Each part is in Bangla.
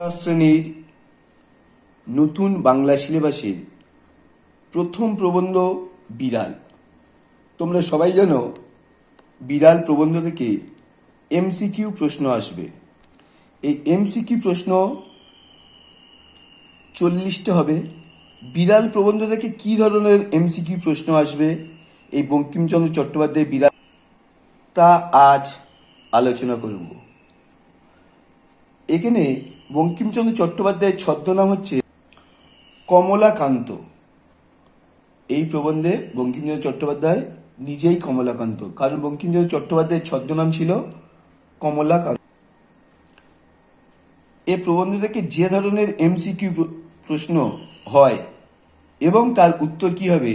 শ্রেণীর নতুন বাংলা সিলেবাসের প্রথম প্রবন্ধ বিড়াল। তোমরা সবাই জানো বিড়াল প্রবন্ধ থেকে এমসিকিউ প্রশ্ন আসবে। এই এমসিকিউ প্রশ্ন 40টা হবে। বিড়াল প্রবন্ধ থেকে কি ধরনের এমসিকিউ প্রশ্ন আসবে এই বঙ্কিমচন্দ্র চট্টোপাধ্যায়ের বিড়াল, তা আজ আলোচনা করব। এখানে বঙ্কিমচন্দ্র চট্টোপাধ্যায়ের ছদ্মনাম হচ্ছে কমলাকান্ত। এই প্রবন্ধে বঙ্কিমচন্দ্র চট্টোপাধ্যায় নিজেই কমলাকান্ত, কারণ বঙ্কিমচন্দ্র চট্টোপাধ্যায়ের ছদ্মনাম ছিল কমলাকান্ত। এই প্রবন্ধ থেকে যে ধরনের এমসিকিউ প্রশ্ন হয় এবং তার উত্তর কি হবে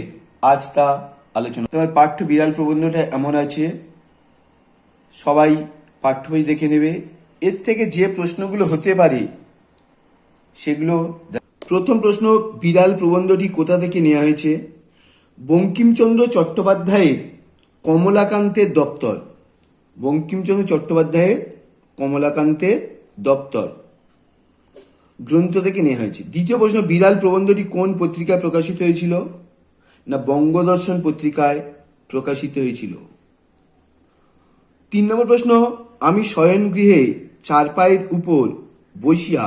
আজ তা আলোচনা। তবে পাঠ্য বিড়াল প্রবন্ধটা এমন আছে, সবাই পাঠ্য বই দেখে নেবে। এর থেকে যে প্রশ্নগুলো হতে পারে সেগুলো। প্রথম প্রশ্ন, বিড়াল প্রবন্ধটি কোথা থেকে নেওয়া হয়েছে? বঙ্কিমচন্দ্র চট্টোপাধ্যায়ের কমলাকান্তের দপ্তর। বঙ্কিমচন্দ্র চট্টোপাধ্যায়ের কমলাকান্তের দপ্তর গ্রন্থ থেকে নেওয়া হয়েছে। দ্বিতীয় প্রশ্ন, বিড়াল প্রবন্ধটি কোন পত্রিকায় প্রকাশিত হয়েছিল? না, বঙ্গদর্শন পত্রিকায় প্রকাশিত হয়েছিল। 3 নম্বর প্রশ্ন, আমি শয়নগৃহে চারপায়ের উপর বসিয়া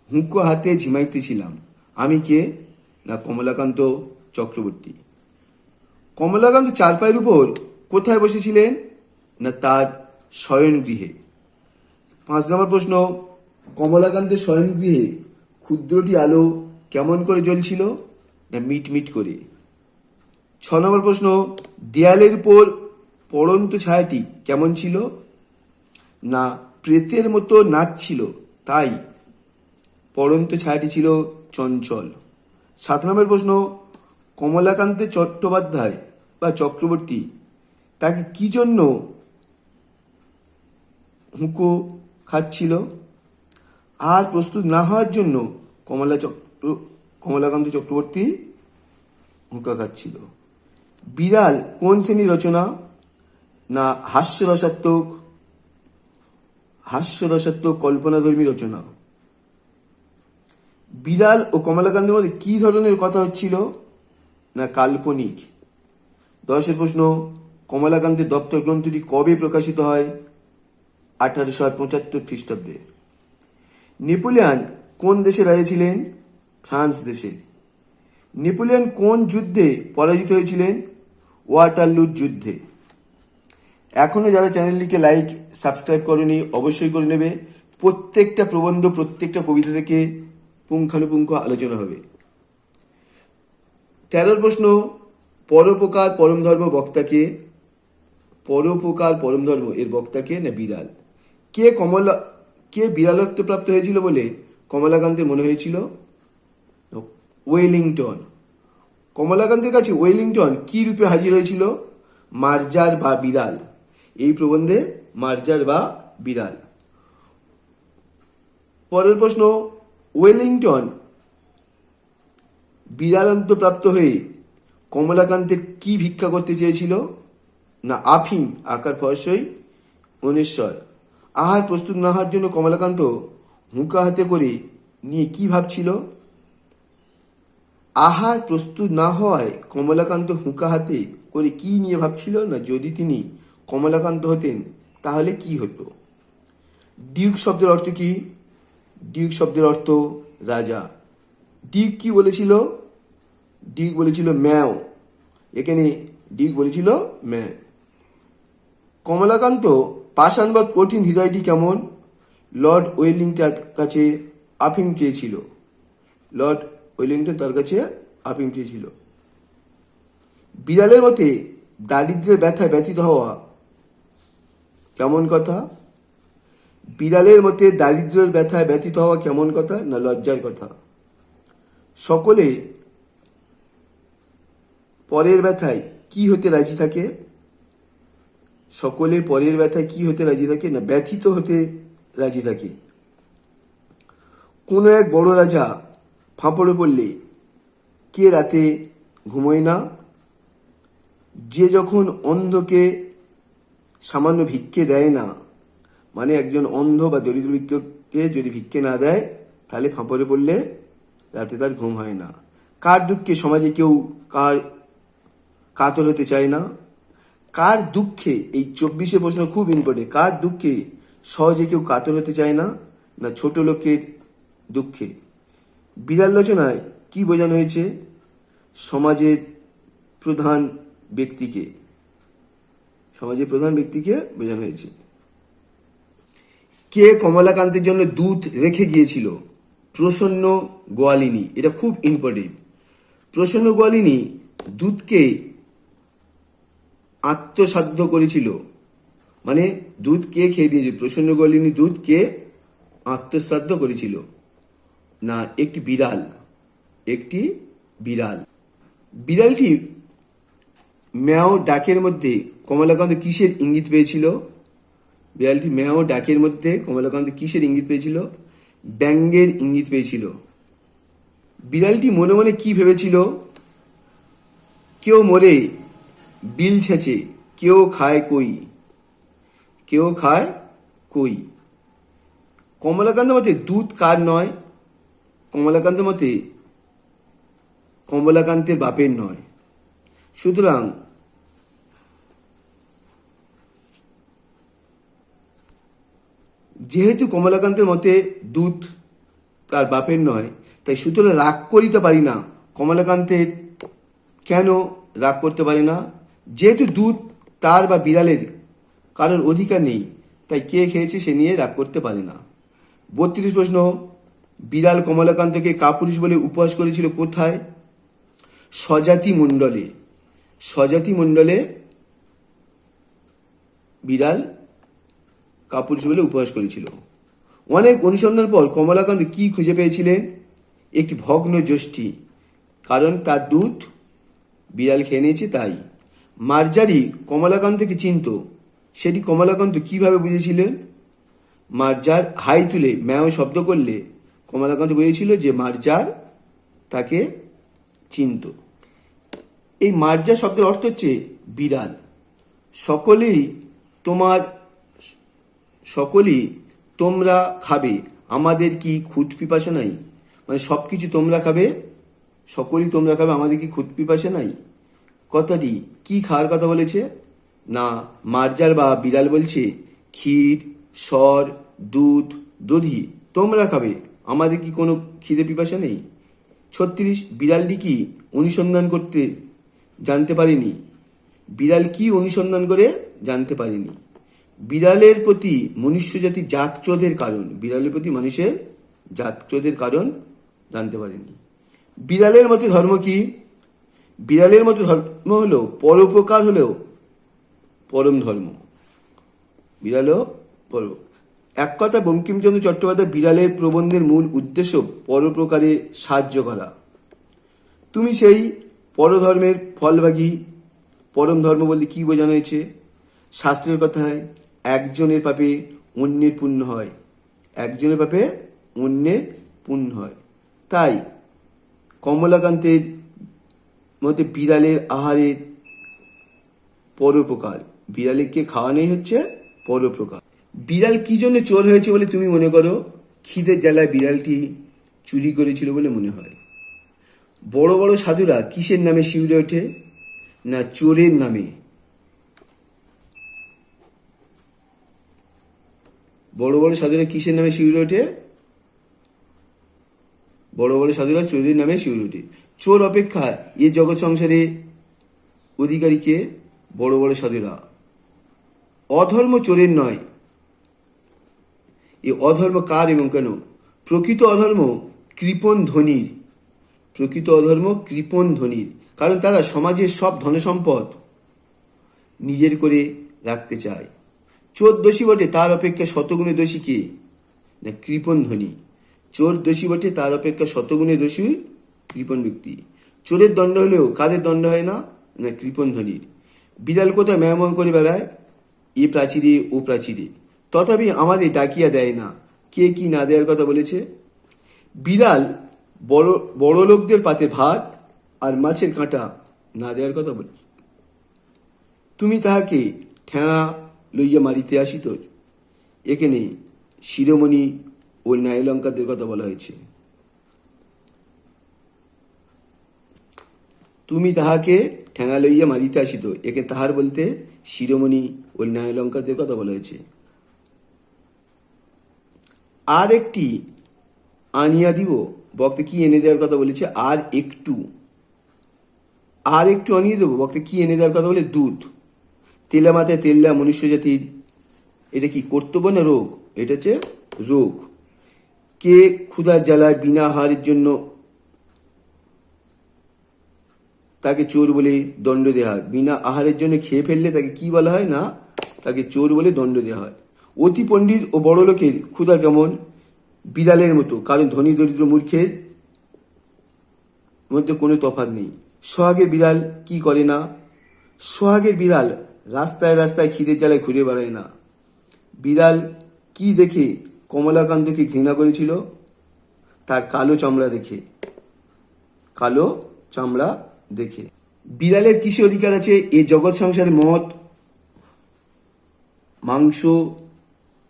হুঁকো হাতে ঝিমাইতেছিলাম, আমি কে? না, কমলাকান্ত চক্রবর্তী। কমলাকান্ত চারপায়ের উপর কোথায় বসেছিলেন? না, তার শয়নগৃহে। 5 নম্বর প্রশ্ন, কমলাকান্তের শয়নগৃহে ক্ষুদ্রটি আলো কেমন করে জ্বলছিল? না, মিটমিট করে। 6 নম্বর প্রশ্ন, দেয়ালের উপর পড়ন্ত ছায়াটি কেমন ছিল? না, প্রেতের মতো নাচছিল, তাই পড়ন্ত ছায়াটি ছিল চঞ্চল। 7 নম্বর প্রশ্ন, কমলাকান্তের চট্টোপাধ্যায় বা চক্রবর্তী তাকে কি জন্য হুঁকো খাচ্ছিল? আর প্রস্তুত না হওয়ার জন্য কমলাকান্ত চক্রবর্তী হুঁকা খাচ্ছিল। বিড়াল কোন শ্রেণীর রচনা? না, হাস্যরসাত্মক কল্পনাধর্মী রচনা। বিড়াল ও কমলাকান্তের মধ্যে কি ধরনের কথা হচ্ছিল? না, কাল্পনিক। 10 প্রশ্ন, কমলাকান্তের দপ্তর গ্রন্থটি কবে প্রকাশিত হয়? 1875 খ্রিস্টাব্দে। নেপোলিয়ন কোন দেশে রাজা ছিলেন? ফ্রান্স দেশে। নেপোলিয়ন কোন যুদ্ধে পরাজিত হয়েছিলেন? ওয়াটারলুর যুদ্ধে। এখনো যারা চ্যানেলটিকে লাইক সাবস্ক্রাইব করেনি অবশ্যই করে নেবে। প্রত্যেকটা প্রবন্ধ, প্রত্যেকটা কবিতা থেকে পুঙ্খানুপুঙ্খ আলোচনা হবে। 13 প্রশ্ন, পরোপকার পরম ধর্ম বক্তাকে? পরোপকার পরম ধর্ম এর বক্তাকে? না, বিড়াল। কে বিড়ালত্ব প্রাপ্ত হয়েছিল বলে কমলাকান্তের মনে হয়েছিল? ওয়েলিংটন। কমলাকান্তের কাছে ওয়েলিংটন কি রূপে হাজির হয়েছিল? মার্জার বা বিড়াল। এই প্রবন্ধে মার্জার বা বিড়াল। পরের প্রশ্ন, ওয়েলিংটন বিড়ালত্ব প্রাপ্ত হয়ে কমলাকান্তের কি ভিক্ষা করতে চেয়েছিল? না, আফিম আকার ফসই অনেশ্বর। আহার প্রস্তুত না হওয়ার জন্য কমলাকান্ত হুঁকা হাতে করে নিয়ে কি ভাবছিল? আহার প্রস্তুত না হওয়ায় কমলাকান্ত হুঁকা হাতে করে কি নিয়ে ভাবছিল? না, যদি তিনি কমলাকান্ত হতেন তাহলে কি হতো। ডিউক শব্দের অর্থ কি? ডিউক শব্দের অর্থ রাজা। ডিউক কি বলেছিল? ডিউক বলেছিল ম্যাও। এখানে ডিউক বলেছিল ম্যাও। কমলাকান্ত পাষাণ বা কঠিন হৃদয়টি কেমন? লর্ড ওয়েলিংটন কাছে আফিম চেয়েছিল। লর্ড ওয়েলিংটন তার কাছে আফিম চেয়েছিল। বিড়ালের মতে দারিদ্র্যের ব্যথায় ব্যথিত হওয়া কেমন কথা? বিড়ালের মতে দারিদ্র্যের ব্যথায় ব্যথিত হওয়া কেমন কথা? না, লজ্জার কথা। সকলে পরের ব্যথায় কি হতে রাজি থাকে? সকলে পরের ব্যথায় কি হতে রাজি থাকে? না, ব্যথিত হতে রাজি থাকে। কোনো এক বড় রাজা ফাঁপড়ে পড়লে কে রাতে ঘুমোয় না? যে যখন অন্ধকে সামান্য ভিক্ষে দেয় না, মানে একজন অন্ধ বা দরিদ্র ভিক্ষুককে যদি ভিক্ষে না দেয় তাহলে ফাঁপড়ে পড়লে রাতে তার ঘুম হয় না। কার দুঃখে সমাজে কেউ কাতর হতে চায় না? কার দুঃখে, এই 24 প্রশ্ন খুব ইম্পর্টেন্ট, কার দুঃখে সহজে কেউ কাতর হতে চায় না? না ছোট লোকের দুঃখে। বিড়াল রচনায় কি বোঝানো হয়েছে? সমাজের প্রধান ব্যক্তিকে, সমাজের প্রধান ব্যক্তিকে বোঝানো হয়েছে। কে কমলাকান্তের জন্য দুধ রেখে গিয়েছিল? প্রসন্ন গোয়ালিনী। এটা খুব ইম্পর্টেন্ট। প্রসন্ন গোয়ালিনী দুধকে আত্মসাধ্য করেছিল, মানে দুধ কে খেয়ে দিয়েছিল? প্রসন্ন গোয়ালিনী দুধকে আত্মসাধ্য করেছিল। না একটি বিড়াল, একটি বিড়াল। বিড়ালটি ম্যাও ডাকের মধ্যে কমলাকান্ত কিসের ইঙ্গিত পেয়েছিল? বিড়ালটি ম্যাও ডাকের মধ্যে কমলাকান্ত কিসের ইঙ্গিত পেয়েছিল? ব্যঙ্গের ইঙ্গিত পেয়েছিল। বিড়ালটি মনে মনে কি ভেবেছিল? কেউ মরে বিল ছেঁচে, কেউ খায় কই, কেউ খায় কই। কমলাকান্ত মতে দুধ কার নয়? কমলাকান্ত মতে কমলাকান্তের বাপের নয়। সুতরাং যেহেতু কমলাকান্তের মতে দুধ তার বাপের নয়, তাই সুতরাং রাগ করিতে পারি না। কমলাকান্তের কেন রাগ করতে পারে না? যেহেতু দুধ তার বা বিড়ালের কারোর অধিকার নেই, তাই কে খেয়েছে সে নিয়ে রাগ করতে পারে না। 32 প্রশ্ন, বিড়াল কমলাকান্তকে কাপুরুষ বলে উপহাস করেছিল কোথায়? স্বজাতি মণ্ডলে। স্বজাতি মণ্ডলে বিড়াল কাপুরুষ বলে উপহাস করেছিল। অনেক অনুসন্ধান পর কমলাকান্ত কি খুঁজে পেয়েছিলেন? একটি ভগ্ন যষ্টি, কারণ তার দুধ বিড়াল খেয়ে নিয়েছে তাই। মার্জারি কমলাকান্তকে চিনত, সেটি কমলাকান্ত কিভাবে বুঝেছিলেন? মার্জার হাই তুলে ম্যাও শব্দ করলে কমলাকান্ত বুঝেছিল যে মার্জার তাকে চিনত। এই মার্জার শব্দের অর্থ হচ্ছে বিড়াল। সকলেই তোমরা খাবে, আমাদের কি ক্ষুধ পিপাসা নাই? মানে সবকিছু তোমরা খাবে, সকলেই তোমরা খাবে, আমাদের কি ক্ষুধ পিপাসা নাই? কথাটি কি খাওয়ার কথা বলেছে? না মার্জার বা বিড়াল বলছে ক্ষীর, সর, দুধ, দধি তোমরা খাবে, আমাদের কি কোনো খিদে পিপাসা নেই? 36, বিড়ালটি কি অনুসন্ধান করতে জানতে পারেনি? বিড়াল কি অনুসন্ধান করে জানতে পারেনি? বিড়ালের প্রতি মনুষ্যজাতির জাতক্রোধের কারণ, বিড়ালের প্রতি মানুষের জাতক্রোধের কারণ জানতে পারেনি। বিড়ালের মতে ধর্ম কি? বিড়ালের মতো ধর্ম হলো পরোপকার হলেও পরম ধর্ম। বিড়ালও পর। এক কথা বঙ্কিমচন্দ্র চট্টোপাধ্যায় বিড়ালের প্রবন্ধের মূল উদ্দেশ্য পরোপকারে সাহায্য করা। তুমি সেই পরধর্মের ফলভাগী। পরম ধর্ম বলতে কি বোঝানো হয়েছে? শাস্ত্রের কথায় একজনের পাপে অন্যের পুণ্য হয়, একজনের পাপে অন্যের পুণ্য হয়। তাই কমলাকান্তের মতে বিড়ালের আহারের পরোপকার, বিড়ালকে খাওয়ানোই হচ্ছে পরোপকার। বিড়াল কি জন্য চোর হয়েছে বলে তুমি মনে করো? খিদের জ্বালায় বিড়ালটি চুরি করেছিল বলে মনে হয়। বড় বড় সাধুরা কিসের নামে শিউরে ওঠে? না চোরের নামে। বড় বড় সাধুরা কিসের নামে শিউরে ওঠে? বড় বড় সাধুরা চোরের নামে শিউরে ওঠে। চোর অপেক্ষা এ জগৎ সংসারে অধিকারীকে বড় বড় সাধুরা। অধর্ম চোরের নয়। এ অধর্ম কার এবং কেন? প্রকৃত অধর্ম কৃপণ ধনীর। প্রকৃত অধর্ম কৃপণ ধনীর, কারণ তারা সমাজের সব ধনসম্পদ নিজের করে রাখতে চায়। চোর দোষী বটে, তার অপেক্ষা শতগুণে দোষী কে? না কৃপণ ধনী। চোর দোষী বটে, তার অপেক্ষা শতগুণে দোষী কৃপণ ব্যক্তি। চোরের দণ্ড হলেও কাদের দণ্ড হয় না? না কৃপণ ধনীর। বিড়াল কোথায় ম্যামন করে বেড়ায়? এ প্রাচীরে ও প্রাচীরে, তথাপি আমাদের ডাকিয়া দেয় না। কে কি না দেওয়ার কথা বলেছে? বিড়াল বড় লোকদের পাতে ভাত আর মাছের কাঁটা না দেওয়ার কথা বলেছে। তুমি তাহাকে ঠেঙা লইয়া মারিতে আসিত, এখানে শিরোমণি ও ন্যায়ালঙ্কারদের কথা বলা হয়েছে। তুমি তাহাকে ঠেঙা লইয়া মারিতে আসিত, একে তাহার বলতে শিরোমণি ও ন্যায়ালঙ্কারদের কথা বলা হয়েছে। আর একটি আনিয়া দিব, বক্তা কি এনে দেওয়ার কথা বলেছে? আর একটু আনিয়ে দেবো, বক্তা কি এনে দেওয়ার কথা বলে? দুধ। তেলা মাথায় তেল্লা মনুষ্য জাতির, এটা কি কর্তব্য না রোগ? এটা হচ্ছে রোগ। কে ক্ষুধার জ্বালায় বিনা আহারের জন্য তাকে চোর বলে দণ্ড দেওয়া হয়। বিনা আহারের জন্য খেয়ে ফেললে তাকে কি বলা হয়? না, তাকে চোর বলে দণ্ড দেওয়া হয়। অতি পণ্ডিত ও বড় লোকের ক্ষুধা কেমন? বিড়ালের মতো, কারণ ধনী দরিদ্র মূর্খের মধ্যে কোনো তফাৎ নেই। সোহাগের বিড়াল কি করে না? সোহাগের বিড়াল রাস্তায় রাস্তায় খিদের জ্বালায় ঘুরে বেড়ায় না। বিড়াল কি দেখে কমলাকান্তকে ঘৃণা করেছিল? তার কালো চামড়া দেখে। কালো চামড়া দেখে। বিড়ালের কিসে অধিকার আছে? এ জগৎ সংসারে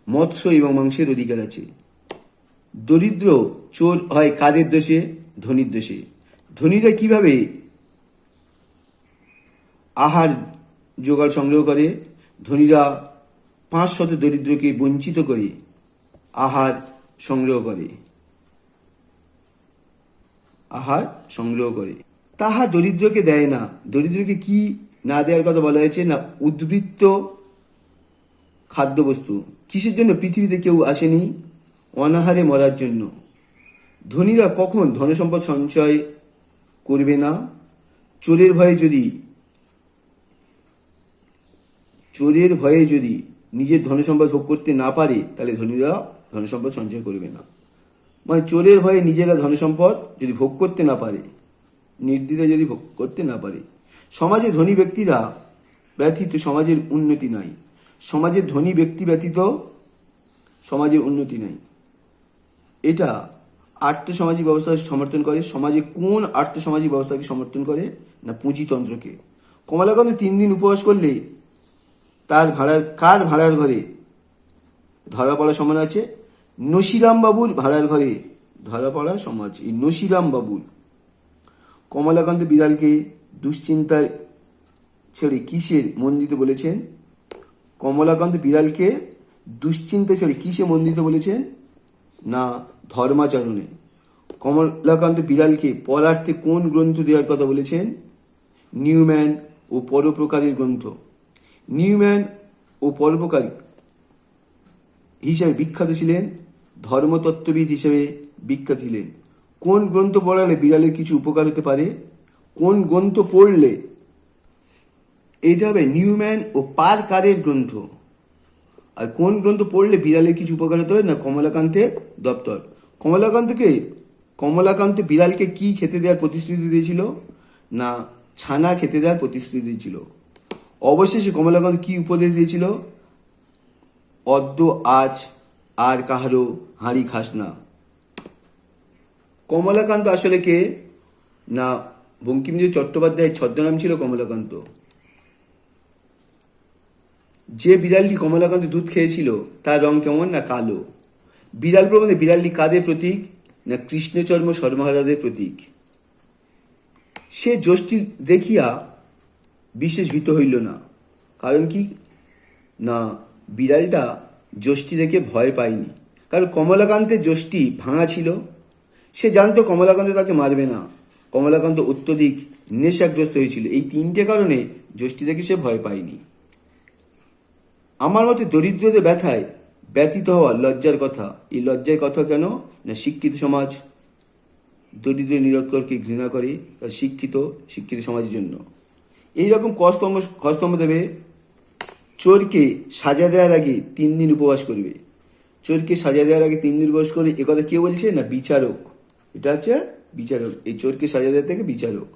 মৎস্য এবং মাংসের অধিকার আছে। দরিদ্র চোর হয় কাদের দোষে? ধনীর দোষে। ধনীরা কিভাবে আহার জোগাড় সংগ্রহ করে? ধনীরা 500 দরিদ্রকে বঞ্চিত করে আহার সংগ্রহ করে। তাহা দরিদ্রকে দেয় না। দরিদ্রকে কি না দেওয়ার কথা বলা হয়েছে? না, উদ্বৃত্ত খাদ্যবস্তু। কিসের জন্য পৃথিবীতে কেউ আসেনি? অনাহারে মরার জন্য। ধনীরা কখন ধনসম্পদ সঞ্চয় করবে না? চোরের ভয়ে যদি নিজের ধনসম্পদ ভোগ করতে না পারে, তাহলে ধনীরা ধনসম্পদ সঞ্চয় করবে না। মানে চোরের ভয়ে নিজেরা ধনসম্পদ যদি ভোগ করতে না পারে, নির্দ্বিধায় যদি ভোগ করতে না পারে। সমাজে ধনী ব্যক্তিরা ব্যতীত সমাজের উন্নতি নাই। সমাজের ধনী ব্যক্তি ব্যতীত সমাজের উন্নতি নাই। এটা আর্থসামাজিক ব্যবস্থাকে সমর্থন করে। সমাজে কোন আর্থসামাজিক ব্যবস্থাকে সমর্থন করে? না, পুঁজিতন্ত্রকে। কমলাকান্ত 3 দিন উপবাস করলে কার ভাড়ার ঘরে ধরা পড়ার সম্ভাবনা আছে? নসিরাম বাবুর ভাড়ার ঘরে ধরা পড়ার সম্ভাবনা আছে। এই নসিরাম বাবুর। কমলাকান্ত বিড়ালকে দুশ্চিন্তায় ছেড়ে কিসের মন দিতে বলেছেন? কমলাকান্ত বিড়ালকে দুশ্চিন্তা ছেড়ে কিসে মন দিতে বলেছেন? না, ধর্মাচরণে। কমলাকান্ত বিড়ালকে পড়ার্থে কোন গ্রন্থ দেওয়ার কথা বলেছেন? নিউম্যান ও পরোপকারীর গ্রন্থ। নিউম্যান ও পরোপকারী হিসাবে বিখ্যাত ছিলেন, ধর্মতত্ত্ববিদ হিসেবে বিখ্যাত ছিলেন। কোন গ্রন্থ পড়ালে বিড়ালের কিছু উপকার হতে পারে? কোন গ্রন্থ পড়লে? এটা হবে নিউম্যান ও পারকারের গ্রন্থ। আর কোন গ্রন্থ পড়লে বিড়ালের কিছু উপকার হতে হবে? না, কমলাকান্তের দপ্তর। কমলাকান্ত বিড়ালকে কি খেতে দেওয়ার প্রতিশ্রুতি দিয়েছিল? না, ছানা খেতে দেওয়ার প্রতিশ্রুতি দিয়েছিল। অবশেষে কমলাকান্ত কি উপদেশ দিয়েছিল? অদ্য আজ আর কাহারও হাঁড়ি খাস না। কমলাকান্ত আসলে কে? না, বঙ্কিমচন্দ্র চট্টোপাধ্যায়ের ছদ্মনাম ছিল কমলাকান্ত। যে বিড়ালটি কমলাকান্ত দুধ খেয়েছিল তার রং কেমন? না, কালো। বিড়াল প্রবন্ধে বিড়ালটি কাদের প্রতীক? না, কৃষ্ণচর্ম শর্মাহারাদের প্রতীক। সে যষ্টি দেখিয়া বিশেষ ভীত হইল না। কারণ কি? না, বিড়ালটা যষ্টি দেখে ভয় পায়নি। কারণ কমলাকান্তের যষ্টি ভাঙা ছিল। সে জানতো কমলাকান্ত তাকে মারবে না। কমলাকান্ত অত্যধিক নেশাগ্রস্ত হয়েছিল। এই 3টে কারণে যষ্টি দেখে সে ভয় পায়নি। আমার মতে দরিদ্রদের ব্যথায় ব্যতীত হওয়া লজ্জার কথা। এই লজ্জার কথা কেন? না, শিক্ষিত সমাজ দরিদ্র নিরক্ষরকে ঘৃণা করে, শিক্ষিত সমাজের জন্য। এইরকম কস্তম্ভ দেবে। চোরকে সাজা দেওয়ার আগে 3 দিন উপবাস করবে। চোরকে সাজা দেওয়ার আগে 3 দিন উপবাস করবে, একথা কে বলছে? না, বিচারক। এটা হচ্ছে বিচারক। এই চোরকে সাজা দেওয়ার থেকে বিচারক।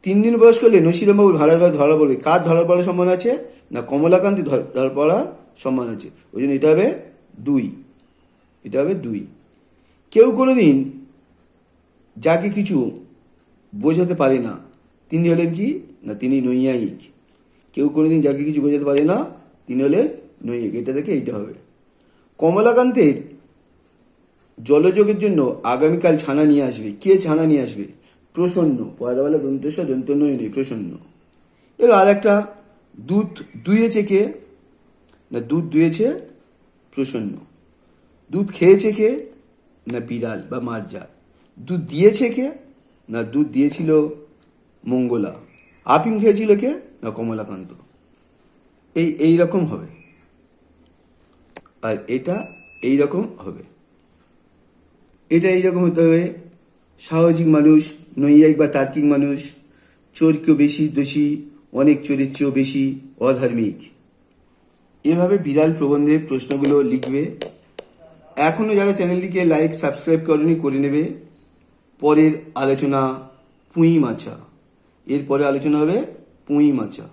3 দিন উপবাস করলে নসিরাম বাবুর ভাড়ার ঘরে ধরা পড়বে। কার ধরা পড়ার সম্ভাবনা আছে? না, কমলাকান্তি ধরা পড়ার সম্ভাবনা আছে। ওই জন্য এটা হবে 2। কেউ কোনোদিন যাকে কিছু বোঝাতে পারে না তিনি হলেন কি? না, তিনি নৈয়ায়িক। কেউ কোনোদিন যাকে কিছু বোঝাতে পারে না তিনি হলেন নৈয়ায়িক। এটা দেখে এইটা হবে। কমলাকান্তের জলযোগের জন্য আগামীকাল ছানা নিয়ে আসবে। কে ছানা নিয়ে আসবে? প্রসন্ন। পয়লাবেলা দন্তস্ব দন্তন্য নেই, প্রসন্ন। এর আর একটা, দুধ দুয়েছে কে? না দুধ দুয়েছে প্রসন্ন। দুধ খেয়েছে কে? না বিড়াল বা মার্জা। দুধ দিয়েছে কে? না দুধ দিয়েছিল মঙ্গলা। আপিং খেয়েছিল কে? না কমলাকান্ত। এই রকম হবে, আর এটা এই রকম হবে। এটা এইরকম হতে হবে, সাহজিক মানুষ, নৈয়ায়িক বা তার্কিক মানুষ, চোর কেউ বেশি দোষী, অনেক চোরের চেয়েও বেশি, অধার্মিক। এভাবে বিড়াল প্রবন্ধের প্রশ্নগুলো লিখবে। এখনো যারা চ্যানেলটিকে লাইক সাবস্ক্রাইব করেনি করে নেবে। পরের আলোচনা পুঁই মাছা। এরপরে আলোচনা হবে পুঁই মাছা।